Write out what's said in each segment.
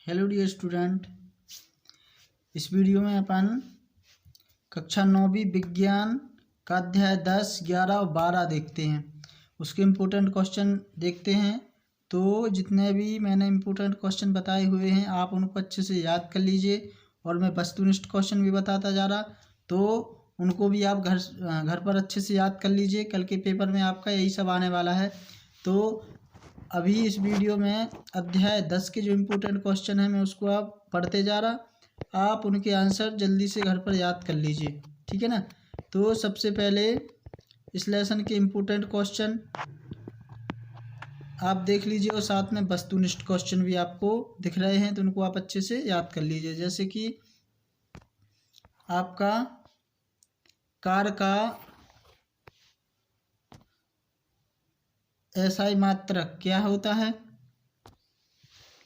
Hello dear student, इस video में अपन कक्षा 9वीं विज्ञान का अध्याय 10, 11 और 12 देखते हैं। उसके इम्पोर्टेंट क्वेश्चन देखते हैं। तो जितने भी मैंने इम्पोर्टेंट क्वेश्चन बताए हुए हैं आप उनको अच्छे से याद कर लीजिए, और मैं वस्तुनिष्ठ क्वेश्चन भी बताता जा रहा, तो उनको भी आप घर पर अच्छे से याद कर लीजिए। कल के पेपर में आपका यही सब आने वाला है। तो अभी इस वीडियो में अध्याय 10 के जो इम्पोर्टेंट क्वेश्चन है मैं उसको आप पढ़ते जा रहा, आप उनके आंसर जल्दी से घर पर याद कर लीजिए, ठीक है ना। तो सबसे पहले इस लेसन के इम्पोर्टेंट क्वेश्चन आप देख लीजिए, और साथ में वस्तुनिष्ठ क्वेश्चन भी आपको दिख रहे हैं, तो उनको आप अच्छे से याद कर लीजिए। जैसे कि आपका कार का एसआई मात्रक क्या होता है?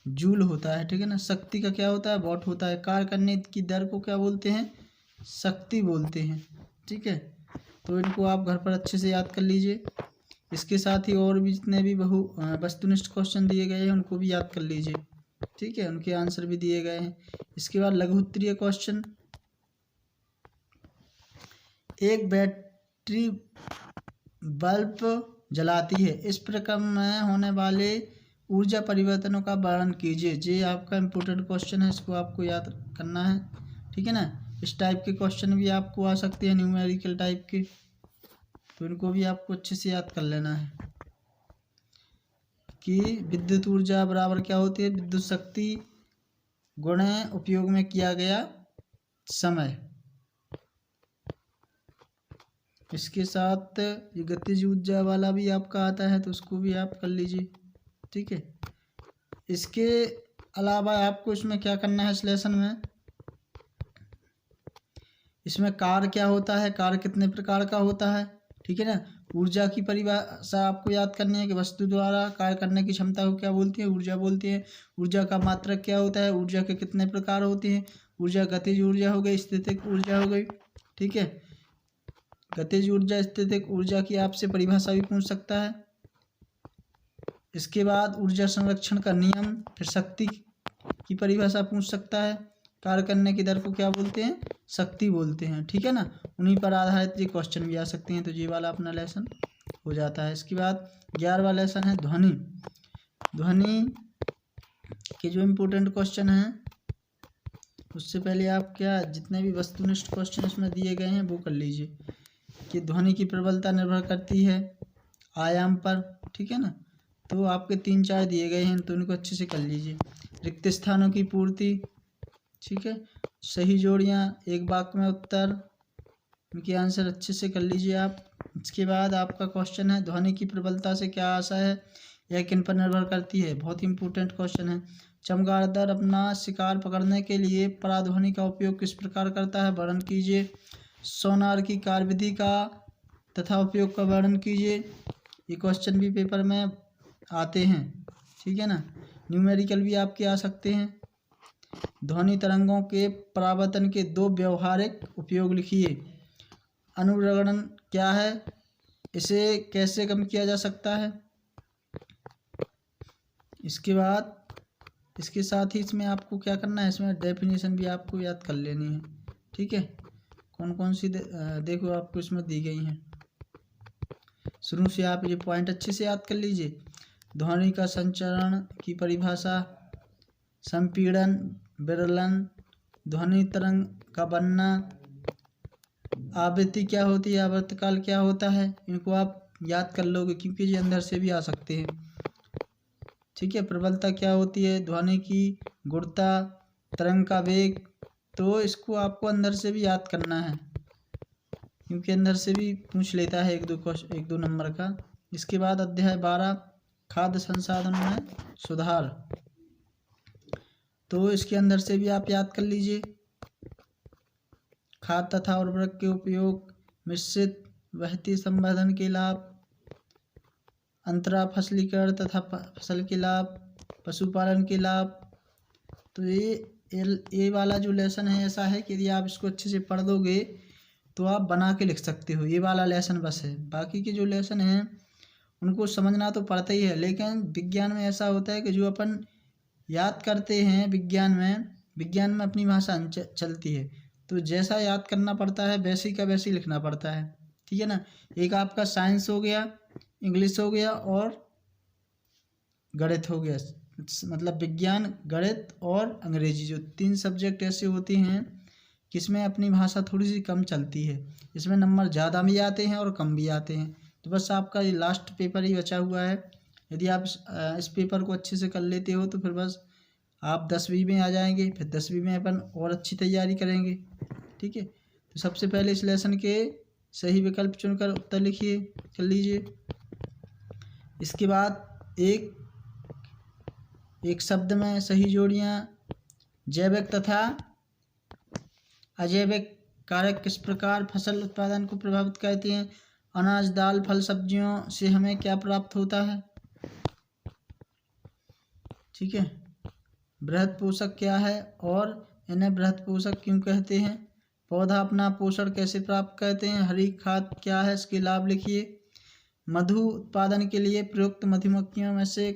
जूल होता है, ठीक है ना। शक्ति का क्या होता है? वॉट होता है। कार्य करने की दर को क्या बोलते हैं? शक्ति बोलते हैं, ठीक है। तो इनको आप घर पर अच्छे से याद कर लीजिए। इसके साथ ही और भी जितने भी वस्तुनिष्ठ क्वेश्चन दिए गए हैं उनको भी याद कर लीजिए, ठीक है। उनके आंसर भी दिए गए हैं। इसके बाद लघु उत्तरीय क्वेश्चन, एक बैटरी बल्ब जलाती है, इस प्रक्रम में होने वाले ऊर्जा परिवर्तनों का वर्णन कीजिए। ये आपका इम्पोर्टेंट क्वेश्चन है, इसको आपको याद करना है, ठीक है ना। इस टाइप के क्वेश्चन भी आपको आ सकते हैं, न्यूमेरिकल टाइप के, तो इनको भी आपको अच्छे से याद कर लेना है कि विद्युत ऊर्जा बराबर क्या होती है? विद्युत शक्ति गुणे उपयोग में किया गया समय। इसके साथ ये गतिज ऊर्जा वाला भी आपका आता है, तो उसको भी आप कर लीजिए, ठीक है। इसके अलावा आपको इसमें क्या करना है, इस लेसन में इसमें कार्य क्या होता है, कार्य कितने प्रकार का होता है, ठीक है ना। ऊर्जा की परिभाषा आपको याद करनी है कि वस्तु द्वारा कार्य करने की क्षमता को क्या बोलती है? ऊर्जा बोलती है। ऊर्जा का मात्रक क्या होता है? ऊर्जा के कितने प्रकार होते हैं? ऊर्जा गतिज ऊर्जा हो गई, स्थितिक ऊर्जा हो गई, ठीक है। गतिज ऊर्जा, स्थितिक ऊर्जा की आपसे परिभाषा भी पूछ सकता है। इसके बाद ऊर्जा संरक्षण का नियम, फिर शक्ति की परिभाषा पूछ सकता है। कार्य करने की दर को क्या बोलते हैं? शक्ति बोलते हैं, ठीक है ना। उन्हीं पर आधारित ये क्वेश्चन भी आ सकते हैं। तो ये वाला अपना लेसन हो जाता है। इसके बाद 11वां लेसन है ध्वनि। ध्वनि के जो इम्पोर्टेंट क्वेश्चन हैं, उससे पहले आप क्या जितने भी वस्तुनिष्ठ क्वेश्चन इसमें दिए गए हैं वो कर लीजिए। कि ध्वनि की प्रबलता निर्भर करती है आयाम पर, ठीक है ना। तो आपके 3-4 दिए गए हैं, तो इनको अच्छे से कर लीजिए। रिक्त स्थानों की पूर्ति, ठीक है। सही जोड़ियाँ, एक वाक्य में उत्तर, इनके आंसर अच्छे से कर लीजिए आप। इसके बाद आपका क्वेश्चन है ध्वनि की प्रबलता से क्या आशा है, यह किन पर निर्भर करती है? बहुत ही इंपॉर्टेंट क्वेश्चन है। चमगादड़ अपना शिकार पकड़ने के लिए पराध्वनि का उपयोग किस प्रकार करता है? वर्णन कीजिए। सोनार की कार्यविधि का तथा उपयोग का वर्णन कीजिए। ये क्वेश्चन भी पेपर में आते हैं, ठीक है ना। न्यूमेरिकल भी आपके आ सकते हैं। ध्वनि तरंगों के परावर्तन के 2 व्यवहारिक उपयोग लिखिए। अनुरणन क्या है? इसे कैसे कम किया जा सकता है? इसके बाद इसके साथ ही इसमें आपको क्या करना है, इसमें डेफिनेशन भी आपको याद कर लेनी है, ठीक है। कौन कौन सी देखो आपको इसमें दी गई हैं। शुरू से आप ये पॉइंट अच्छे से याद कर लीजिए। ध्वनि का संचरण की परिभाषा, संपीड़न, विरलन, ध्वनि तरंग का बनना, आवृत्ति क्या होती है, आवर्तकाल क्या होता है, इनको आप याद कर लोगे क्योंकि ये अंदर से भी आ सकते हैं, ठीक है। प्रबलता क्या होती है, ध्वनि की गुणता, तरंग का वेग, तो इसको आपको अंदर से भी याद करना है क्योंकि अंदर से भी पूछ लेता है 1-2 नंबर का। इसके बाद अध्याय 12 खाद्य संसाधन में सुधार, तो इसके अंदर से भी आप याद कर लीजिए। खाद तथा उर्वरक के उपयोग, मिश्रित वहती संवर्धन के लाभ, अंतरा फसलीकरण तथा फसल के लाभ, पशुपालन के लाभ। तो ये वाला जो लेसन है ऐसा है कि यदि आप इसको अच्छे से पढ़ दोगे तो आप बना के लिख सकते हो। ये वाला लेसन बस है, बाकी के जो लेसन हैं उनको समझना तो पड़ता ही है। लेकिन विज्ञान में ऐसा होता है कि जो अपन याद करते हैं विज्ञान में अपनी भाषा चलती है, तो जैसा याद करना पड़ता है वैसे का वैसे ही लिखना पड़ता है, ठीक है ना। एक आपका साइंस हो गया, इंग्लिश हो गया और गणित हो गया, मतलब विज्ञान, गणित और अंग्रेजी, जो 3 सब्जेक्ट ऐसे होते हैं किसमें अपनी भाषा थोड़ी सी कम चलती है, इसमें नंबर ज़्यादा भी आते हैं और कम भी आते हैं। तो बस आपका ये लास्ट पेपर ही बचा हुआ है। यदि आप इस पेपर को अच्छे से कर लेते हो तो फिर बस आप 10वीं में आ जाएंगे, फिर 10वीं में अपन और अच्छी तैयारी करेंगे, ठीक है। तो सबसे पहले इस लेसन के सही विकल्प चुनकर उत्तर लिखिए, कर लीजिए। इसके बाद एक शब्द में सही जोड़ियाँ। जैविक तथा अजैविक कारक किस प्रकार फसल उत्पादन को प्रभावित करते हैं। अनाज, दाल, फल, सब्जियों से हमें क्या प्राप्त होता है, ठीक है। बृहद पोषक क्या है और इन्हें बृहद पोषक क्यों कहते हैं। पौधा अपना पोषण कैसे प्राप्त करते हैं। हरी खाद क्या है, इसके लाभ लिखिए। मधु उत्पादन के लिए प्रयुक्त मधुमक्खियों में से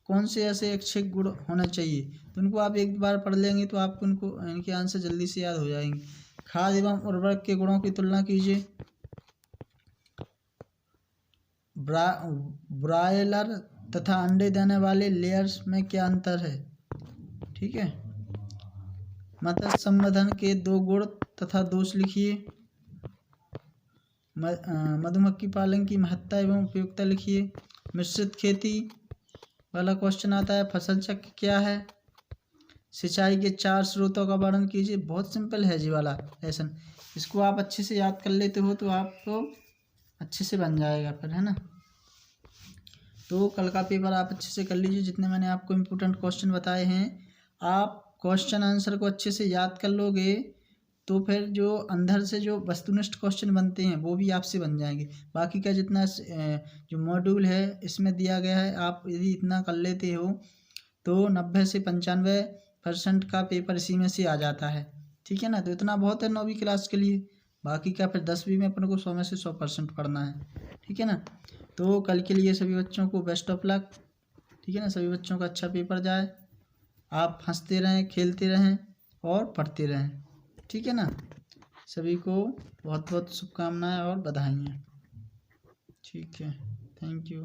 कौन से ऐसे ऐच्छिक गुण होना चाहिए। तो उनको आप एक बार पढ़ लेंगे तो आपको इनके आंसर जल्दी से याद हो जाएंगे। खाद एवं उर्वरक के गुणों की तुलना कीजिए। ब्रायलर तथा अंडे देने वाले लेयर्स में क्या अंतर है, ठीक है। मत्स्य संवर्धन के 2 गुण तथा दोष लिखिए। मधुमक्खी पालन की महत्ता एवं उपयोगिता लिखिए। मिश्रित खेती वाला क्वेश्चन आता है। फसल चक्र क्या है। सिंचाई के 4 स्रोतों का वर्णन कीजिए। बहुत सिंपल है जी वाला लेसन, इसको आप अच्छे से याद कर लेते हो तो आपको अच्छे से बन जाएगा फिर, है ना। तो कल का पेपर आप अच्छे से कर लीजिए। जितने मैंने आपको इम्पोर्टेंट क्वेश्चन बताए हैं, आप क्वेश्चन आंसर को अच्छे से याद कर लोगे तो फिर जो अंदर से जो वस्तुनिष्ठ क्वेश्चन बनते हैं वो भी आपसे बन जाएंगे। बाकी का जितना जो मॉड्यूल है इसमें दिया गया है, आप यदि इतना कर लेते हो तो 90 से 95% का पेपर इसी में से आ जाता है, ठीक है ना। तो इतना बहुत है 9वीं क्लास के लिए। बाकी का फिर 10वीं में अपन को 100 में से 100% पढ़ना है, ठीक है ना। तो कल के लिए सभी बच्चों को बेस्ट ऑफ लक, ठीक है ना। सभी बच्चों का अच्छा पेपर जाए, आप हंसते रहें, खेलते रहें और पढ़ते रहें, ठीक है ना। सभी को बहुत बहुत शुभकामनाएं और बधाइयाँ, ठीक है। Thank you.